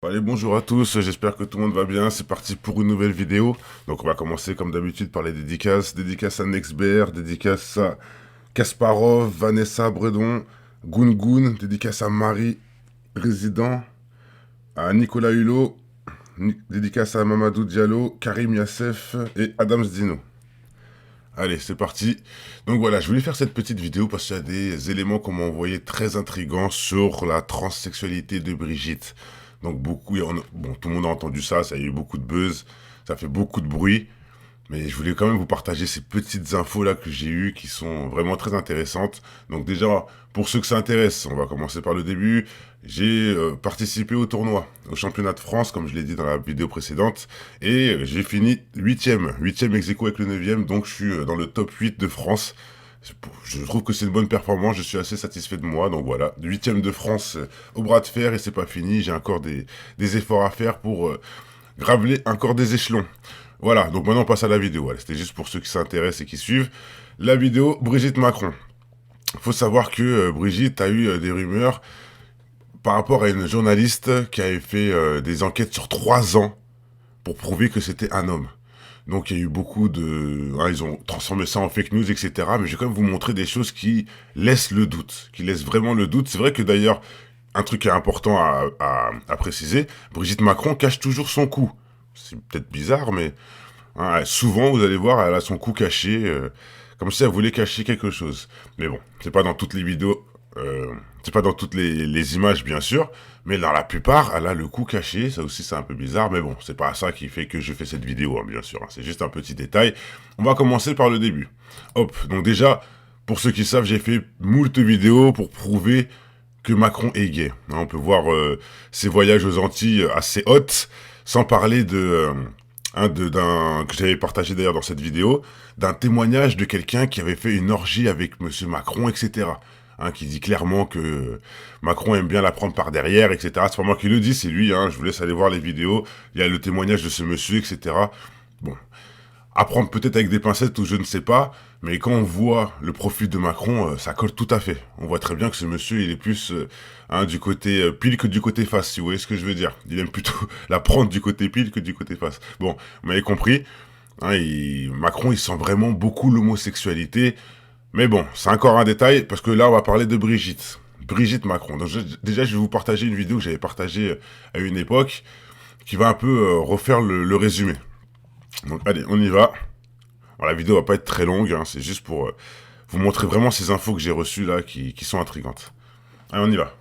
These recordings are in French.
Allez, bonjour à tous, j'espère que tout le monde va bien, c'est parti pour une nouvelle vidéo. Donc on va commencer comme d'habitude par les dédicaces. Dédicace à Nexbert, dédicace à Kasparov, Vanessa Bredon, Gungun, dédicace à Marie Résident, à Nicolas Hulot, dédicace à Mamadou Diallo, Karim Yassef et Adams Dino. Allez, c'est parti. Donc voilà, je voulais faire cette petite vidéo parce qu'il y a des éléments qu'on m'a envoyés très intrigants sur la transsexualité de Brigitte. Donc beaucoup, bon, tout le monde a entendu ça, ça a eu beaucoup de buzz, ça fait beaucoup de bruit. Mais je voulais quand même vous partager ces petites infos là que j'ai eues qui sont vraiment très intéressantes. Donc déjà, pour ceux que ça intéresse, on va commencer par le début. J'ai participé au tournoi, au championnat de France, comme je l'ai dit dans la vidéo précédente, et j'ai fini huitième ex aequo avec le neuvième, donc je suis dans le top 8 de France. Je trouve que c'est une bonne performance, je suis assez satisfait de moi, donc voilà, huitième de France au bras de fer, et c'est pas fini, j'ai encore des efforts à faire pour graveler encore des échelons. Voilà, donc maintenant on passe à la vidéo. Voilà, c'était juste pour ceux qui s'intéressent et qui suivent. La vidéo, Brigitte Macron. Faut savoir que Brigitte a eu des rumeurs par rapport à une journaliste qui avait fait des enquêtes sur 3 ans pour prouver que c'était un homme. Donc il y a eu beaucoup de... hein, ils ont transformé ça en fake news, etc. Mais je vais quand même vous montrer des choses qui laissent le doute, qui laissent vraiment le doute. C'est vrai que d'ailleurs, un truc qui est important à préciser, Brigitte Macron cache toujours son cou. C'est peut-être bizarre, mais hein, souvent, vous allez voir, elle a son cou caché, comme si elle voulait cacher quelque chose. Mais bon, c'est pas dans toutes les vidéos, c'est pas dans toutes les images, bien sûr, mais dans la plupart, elle a le cou caché. Ça aussi, c'est un peu bizarre, mais bon, c'est pas ça qui fait que je fais cette vidéo, hein, bien sûr. Hein, c'est juste un petit détail. On va commencer par le début. Hop, donc déjà, pour ceux qui savent, j'ai fait moult vidéos pour prouver que Macron est gay. Hein, on peut voir ses voyages aux Antilles assez hautes, sans parler que j'avais partagé d'ailleurs dans cette vidéo, d'un témoignage de quelqu'un qui avait fait une orgie avec Monsieur Macron, etc. Hein, qui dit clairement que Macron aime bien la prendre par derrière, etc. C'est pas moi qui le dis, c'est lui. Hein, je vous laisse aller voir les vidéos. Il y a le témoignage de ce monsieur, etc. Bon, à prendre peut-être avec des pincettes ou je ne sais pas, mais quand on voit le profil de Macron, ça colle tout à fait. On voit très bien que ce monsieur, il est plus hein, du côté pile que du côté face, si vous voyez ce que je veux dire. Il aime plutôt la prendre du côté pile que du côté face. Bon, vous m'avez compris. Hein, Macron, il sent vraiment beaucoup l'homosexualité. Mais bon, c'est encore un détail, parce que là, on va parler de Brigitte. Brigitte Macron. Donc, déjà, je vais vous partager une vidéo que j'avais partagée à une époque, qui va un peu refaire le résumé. Donc, allez, on y va. Bon, la vidéo va pas être très longue, hein, c'est juste pour vous montrer vraiment ces infos que j'ai reçues là qui sont intrigantes. Allez, on y va.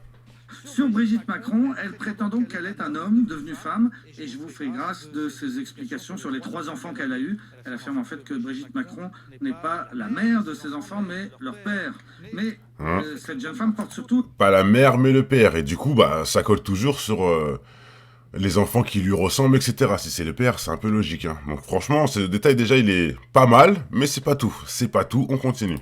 Sur Brigitte Macron, elle prétend donc qu'elle est un homme devenu femme, et je vous fais grâce de ses explications sur les 3 enfants qu'elle a eus. Elle affirme en fait que Brigitte Macron n'est pas la mère de ses enfants, mais leur père. Mais Hein, cette jeune femme porte surtout... pas la mère mais le père, et du coup bah ça colle toujours sur les enfants qui lui ressemblent, etc. Si c'est le père, c'est un peu logique. Hein. Donc franchement, ce détail déjà il est pas mal, mais c'est pas tout. C'est pas tout, on continue.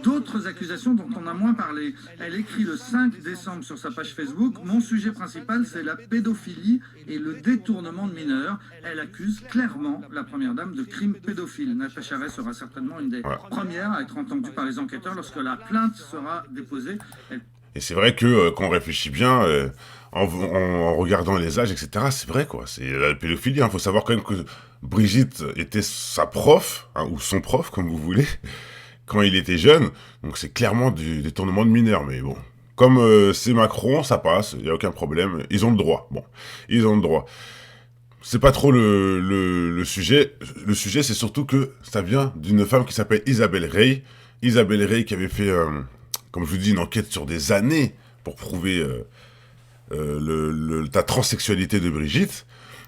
D'autres accusations dont on a moins parlé. Elle écrit le 5 décembre sur sa page Facebook: « Mon sujet principal, c'est la pédophilie et le détournement de mineurs. » Elle accuse clairement la première dame de crimes pédophiles. Natacha Ray sera certainement une des Voilà. premières à être entendue par les enquêteurs lorsque la plainte sera déposée. Et c'est vrai que quand on réfléchit bien, en regardant les âges, etc., c'est vrai quoi. C'est la pédophilie. Hein. Faut savoir quand même que Brigitte était sa prof, hein, ou son prof, comme vous voulez, quand il était jeune. Donc c'est clairement du détournement de mineurs. Mais bon, comme c'est Macron, ça passe, il y a aucun problème. Ils ont le droit. Bon, ils ont le droit. C'est pas trop le sujet. Le sujet, c'est surtout que ça vient d'une femme qui s'appelle Isabelle Rey. Isabelle Rey qui avait fait, comme je vous dis, une enquête sur des années pour prouver la transsexualité de Brigitte.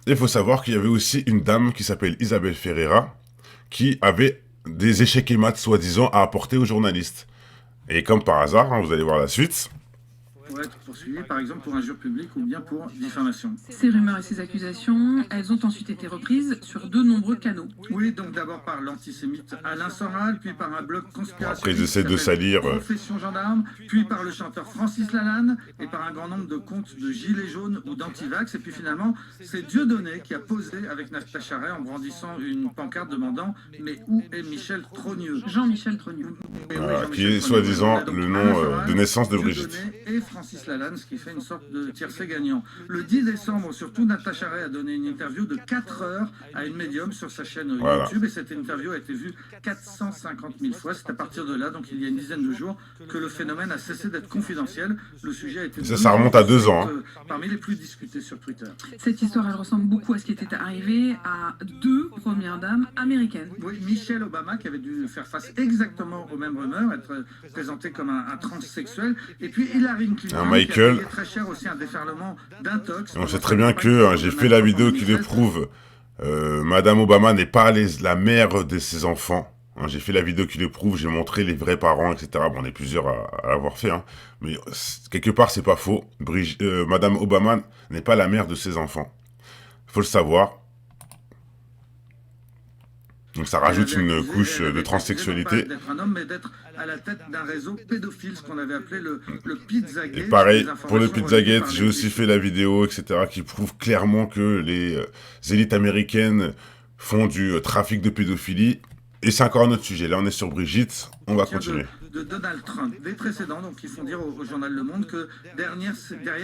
Et il faut savoir qu'il y avait aussi une dame qui s'appelle Isabelle Ferreira qui avait des échecs et maths soi-disant à apporter aux journalistes. Et comme par hasard, hein, vous allez voir la suite. Pour être poursuivie, par exemple, pour injure publique ou bien pour diffamation. Ces rumeurs et ces accusations, elles ont ensuite été reprises sur de nombreux canaux. Oui, donc d'abord par l'antisémite Alain Soral, puis par un blog conspirationniste. Après, ils essaient de salir. Profession gendarme, puis par le chanteur Francis Lalanne, et par un grand nombre de comptes de gilets jaunes ou d'antivax. Et puis finalement, c'est Dieudonné qui a posé avec Natacha Ray en brandissant une pancarte demandant « Mais où est Michel Trogneux ?» Jean-Michel Trogneux. Qui est soi-disant le nom de naissance de Brigitte. Et Francis Lalanne, ce qui fait une sorte de tiercé gagnant. Le 10 décembre, surtout, Natacha Ray a donné une interview de 4 heures à une médium sur sa chaîne YouTube, et cette interview a été vue 450 000 fois. C'est à partir de là, donc il y a une dizaine de jours, que le phénomène a cessé d'être confidentiel. Le sujet a été... Ça remonte à 2 ans. Parmi les plus discutés sur Twitter. Cette histoire, elle ressemble beaucoup à ce qui était arrivé à 2 premières dames américaines. Oui, Michelle Obama, qui avait dû faire face exactement aux mêmes rumeurs, être présentée comme un transsexuel, et puis Hillary Clinton, Michael, qui a payé très cher aussi un déferlement d'intox. On sait très bien que j'ai fait la vidéo qui le prouve. Madame Obama n'est pas la mère de ses enfants. J'ai fait la vidéo qui le prouve, j'ai montré les vrais parents, etc. Bon, on est plusieurs à l'avoir fait, mais quelque part, c'est pas faux. Madame Obama n'est pas la mère de ses enfants. Faut le savoir. Donc ça rajoute une couche de transsexualité. D'être un homme, mais d'être à la tête d'un réseau pédophile, ce qu'on avait appelé le Pizzagate. Et pareil, pour le Pizzagate, j'ai aussi fait la vidéo, etc., qui prouve clairement que les élites américaines font du trafic de pédophilie. Et c'est encore un autre sujet. Là, on est sur Brigitte. On va continuer. De Donald Trump, des précédents, donc ils font dire au journal Le Monde que derrière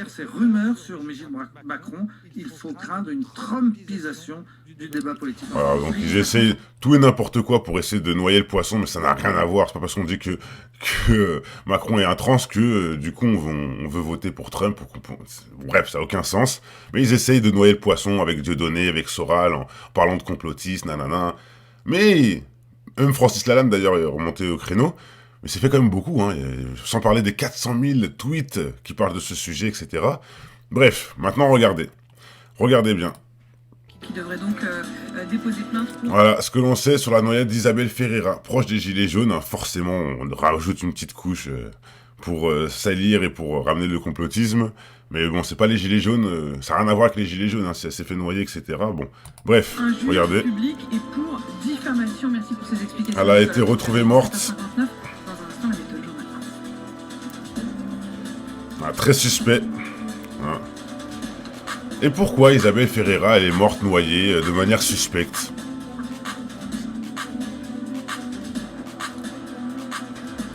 ces rumeurs sur Brigitte Macron, il faut craindre une trumpisation du débat politique. Voilà, donc ils essayent tout et n'importe quoi pour essayer de noyer le poisson, mais ça n'a rien à voir. C'est pas parce qu'on dit que Macron est un trans que du coup on veut voter pour Trump. Bref, ça n'a aucun sens. Mais ils essayent de noyer le poisson avec Dieudonné, avec Soral, en parlant de complotistes, nanana. Mais même Francis Lalanne d'ailleurs est remonté au créneau. Mais c'est fait quand même beaucoup, sans parler des 400 000 tweets qui parlent de ce sujet, etc. Bref, maintenant regardez. Regardez bien. Qui devrait donc déposer plainte pour... Voilà, ce que l'on sait sur la noyade d'Isabelle Ferreira, proche des Gilets jaunes, forcément, on rajoute une petite couche pour salir et pour ramener le complotisme. Mais bon, c'est pas les Gilets jaunes, ça n'a rien à voir avec les Gilets jaunes, si elle s'est fait noyer, etc. Bon, bref, regardez. Public et pour diffamation, merci pour ces explications. Elle a été retrouvée morte. Très suspect. Et pourquoi Isabelle Ferreira, elle est morte noyée de manière suspecte?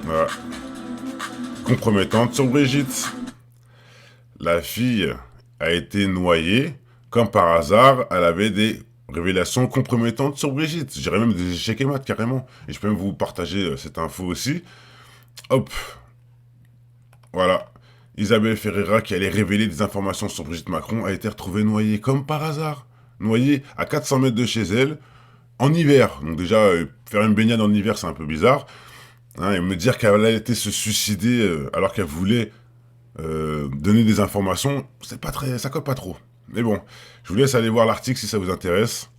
Voilà. Compromettante sur Brigitte. La fille a été noyée, comme par hasard, elle avait des révélations compromettantes sur Brigitte. Je dirais même des échecs et maths, carrément. Et je peux même vous partager cette info aussi. Hop. Voilà. Isabelle Ferreira, qui allait révéler des informations sur Brigitte Macron, a été retrouvée noyée, comme par hasard. Noyée à 400 mètres de chez elle, en hiver. Donc déjà, faire une baignade en hiver, c'est un peu bizarre. Et me dire qu'elle a été se suicider alors qu'elle voulait donner des informations, c'est pas très, ça colle pas trop. Mais bon, je vous laisse aller voir l'article si ça vous intéresse.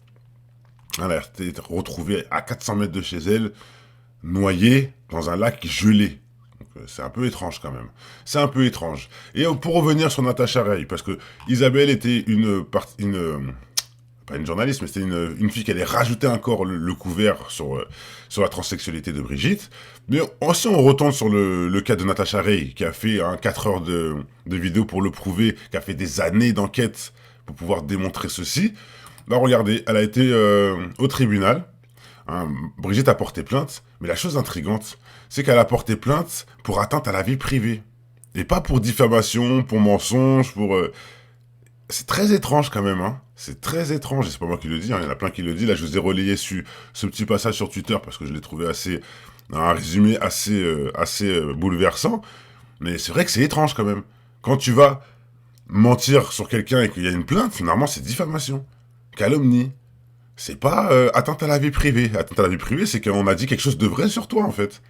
Elle a été retrouvée à 400 mètres de chez elle, noyée dans un lac gelé. C'est un peu étrange quand même. C'est un peu étrange. Et pour revenir sur Natacha Ray, parce que Isabelle était pas une journaliste, mais c'était une fille qui allait rajouter encore le couvert sur la transsexualité de Brigitte. Mais aussi on retourne sur le cas de Natacha Ray, qui a fait 4 heures de vidéo pour le prouver, qui a fait des années d'enquête pour pouvoir démontrer ceci. Là, regardez, elle a été au tribunal. Brigitte a porté plainte, mais la chose intrigante, c'est qu'elle a porté plainte pour atteinte à la vie privée. Et pas pour diffamation, pour mensonge, pour... C'est très étrange quand même, C'est très étrange, et c'est pas moi qui le dis, il y en a plein qui le disent. Là, je vous ai relayé ce petit passage sur Twitter, parce que je l'ai trouvé un résumé assez bouleversant. Mais c'est vrai que c'est étrange quand même. Quand tu vas mentir sur quelqu'un et qu'il y a une plainte, finalement, c'est diffamation. Calomnie. C'est pas atteinte à la vie privée. Atteinte à la vie privée, c'est qu'on a dit quelque chose de vrai sur toi, en fait.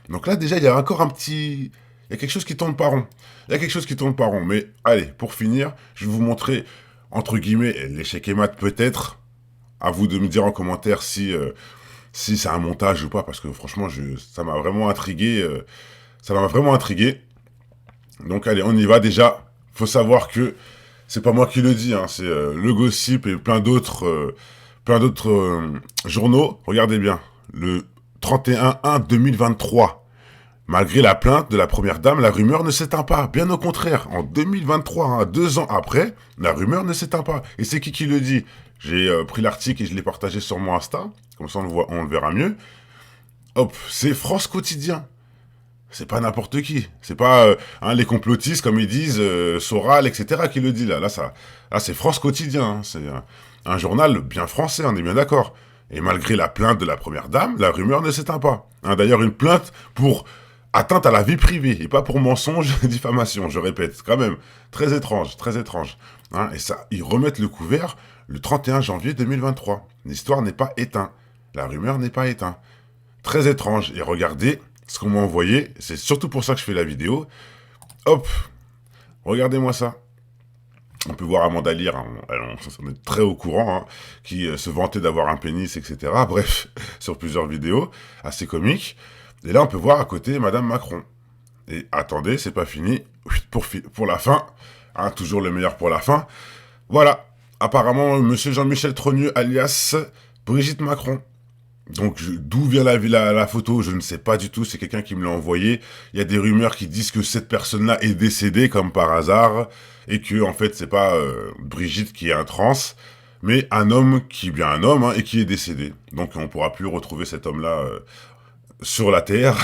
Donc là, déjà, il y a encore il y a quelque chose qui tourne pas rond. Il y a quelque chose qui tourne pas rond. Mais allez, pour finir, je vais vous montrer, entre guillemets, l'échec et mat peut-être. À vous de me dire en commentaire si c'est un montage ou pas. Parce que franchement, ça m'a vraiment intrigué. Donc allez, on y va. Déjà, faut savoir que c'est pas moi qui le dis. C'est le Gossip et plein d'autres journaux. Regardez bien. Le 31/1/2023. Malgré la plainte de la première dame, la rumeur ne s'éteint pas. Bien au contraire, en 2023, 2 ans après, la rumeur ne s'éteint pas. Et c'est qui le dit? J'ai pris l'article et je l'ai partagé sur mon Insta. Comme ça, on le verra mieux. Hop, c'est France Quotidien. C'est pas n'importe qui. C'est pas les complotistes, comme ils disent, Soral, etc., qui le dit là. Là, c'est France Quotidien. Hein. C'est un journal bien français, on est bien d'accord. Et malgré la plainte de la première dame, la rumeur ne s'éteint pas. Hein, d'ailleurs, une plainte pour atteinte à la vie privée, et pas pour mensonge et diffamation, je répète. Quand même, très étrange, très étrange. Hein, et ça, ils remettent le couvert le 31 janvier 2023. L'histoire n'est pas éteinte. La rumeur n'est pas éteinte. Très étrange. Et regardez ce qu'on m'a envoyé, c'est surtout pour ça que je fais la vidéo. Hop, regardez-moi ça. On peut voir Amanda Lear, hein, on est très au courant, hein, qui se vantait d'avoir un pénis, etc. Bref, sur plusieurs vidéos, assez comiques. Et là, on peut voir à côté Madame Macron. Et attendez, c'est pas fini. Pour la fin, hein, toujours le meilleur pour la fin. Voilà, apparemment, Monsieur Jean-Michel Trogneux, alias Brigitte Macron. Donc, d'où vient la photo, je ne sais pas du tout, c'est quelqu'un qui me l'a envoyé. Il y a des rumeurs qui disent que cette personne-là est décédée, comme par hasard, et que, en fait, c'est pas Brigitte qui est un trans, mais un homme qui est bien un homme, hein, et qui est décédé. Donc, on ne pourra plus retrouver cet homme-là sur la Terre,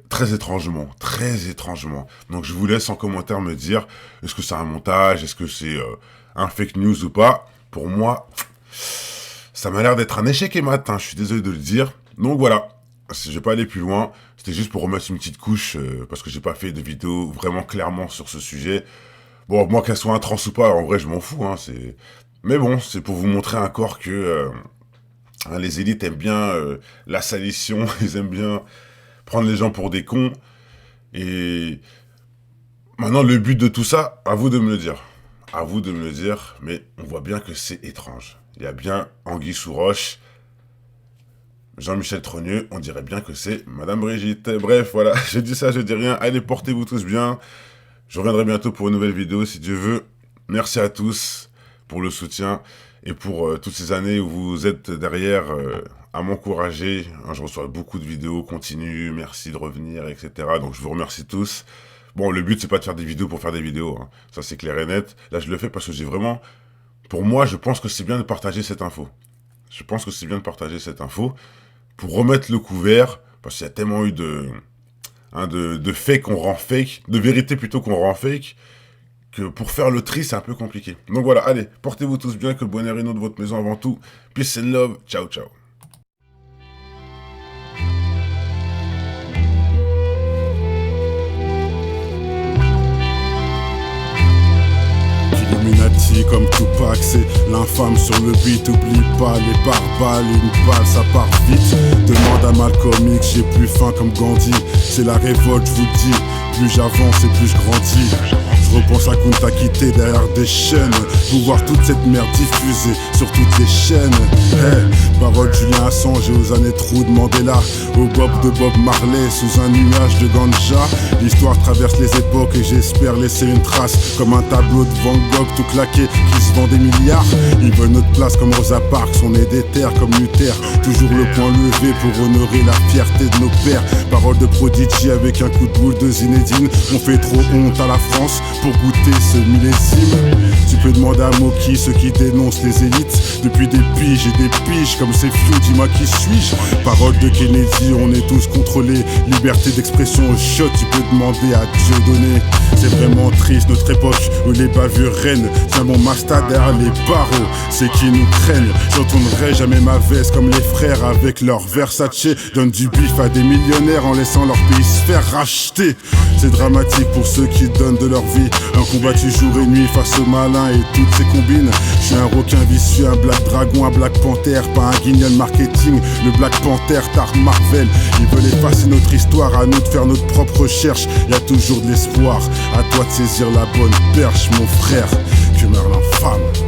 très étrangement, très étrangement. Donc, je vous laisse en commentaire me dire, est-ce que c'est un montage, est-ce que c'est un fake news ou pas. Pour moi... ça m'a l'air d'être un échec et mat, hein, je suis désolé de le dire. Donc voilà, je vais pas aller plus loin. C'était juste pour remettre une petite couche, parce que j'ai pas fait de vidéo vraiment clairement sur ce sujet. Bon, moi qu'elle soit un trans ou pas, en vrai je m'en fous. Hein, mais bon, c'est pour vous montrer encore que les élites aiment bien la salition, ils aiment bien prendre les gens pour des cons. Et maintenant, le but de tout ça, à vous de me le dire. À vous de me le dire, mais on voit bien que c'est étrange. Il y a bien Anguille sous roche. Jean-Michel Trogneux, on dirait bien que c'est Madame Brigitte. Bref, voilà, je dis ça, je dis rien. Allez, portez-vous tous bien. Je reviendrai bientôt pour une nouvelle vidéo, si Dieu veut. Merci à tous pour le soutien et pour toutes ces années où vous êtes derrière à m'encourager. Je reçois beaucoup de vidéos, continue, merci de revenir, etc. Donc, je vous remercie tous. Bon, le but, c'est pas de faire des vidéos pour faire des vidéos. Hein. Ça, c'est clair et net. Là, je le fais parce que j'ai vraiment... Pour moi, je pense que c'est bien de partager cette info. Je pense que c'est bien de partager cette info pour remettre le couvert, parce qu'il y a tellement eu de fake qu'on rend fake, de vérité plutôt qu'on rend fake, que pour faire le tri, c'est un peu compliqué. Donc voilà, allez, portez-vous tous bien, que le bonheur inonde votre maison avant tout. Peace and love, ciao, ciao. Comme Tupac, c'est l'infâme sur le beat. Oublie pas les pare-balles, une balle ça part vite. Demande à Malcolm X, j'ai plus faim comme Gandhi. C'est la révolte, je vous le dis. Plus j'avance et plus je grandis. Je repense à Kunta Kinte derrière des chaînes. Pour voir toute cette merde diffusée sur toutes les chaînes. Hey, parole Julien Assange et aux années trous de Mandela. Au Bob de Bob Marley sous un nuage de ganja. L'histoire traverse les époques et j'espère laisser une trace. Comme un tableau de Van Gogh tout claqué qui se vend des milliards. Ils veulent notre place comme Rosa Parks. On est des terres comme Luther. Toujours le point levé pour honorer la fierté de nos pères. Parole de Prodigy avec un coup de boule de Zinedine. On fait trop honte à la France pour goûter ce millésime. Tu peux demander à Moki, ceux qui dénoncent les élites. Depuis des piges et des piges comme c'est flou, dis-moi qui suis-je. Parole de Kennedy, on est tous contrôlés. Liberté d'expression au shot, tu peux demander à Dieudonné. C'est vraiment triste notre époque où les bavures règnent. Tiens mon master derrière les barreaux, c'est qui nous craignent. J'entendrai jamais ma veste comme les frères avec leur Versace. Donnent du bif à des millionnaires en laissant leur pays se faire racheter. C'est dramatique pour ceux qui donnent de leur vie. Un combattu jour et nuit face aux malins et toutes ces combines. Je suis un requin vicieux, un Black Dragon, un Black Panther. Pas un guignol marketing, le Black Panther Tar Marvel. Ils veulent effacer notre histoire, à nous de faire notre propre recherche. Y a toujours de l'espoir, à toi de saisir la bonne perche mon frère. Que meurt l'infâme.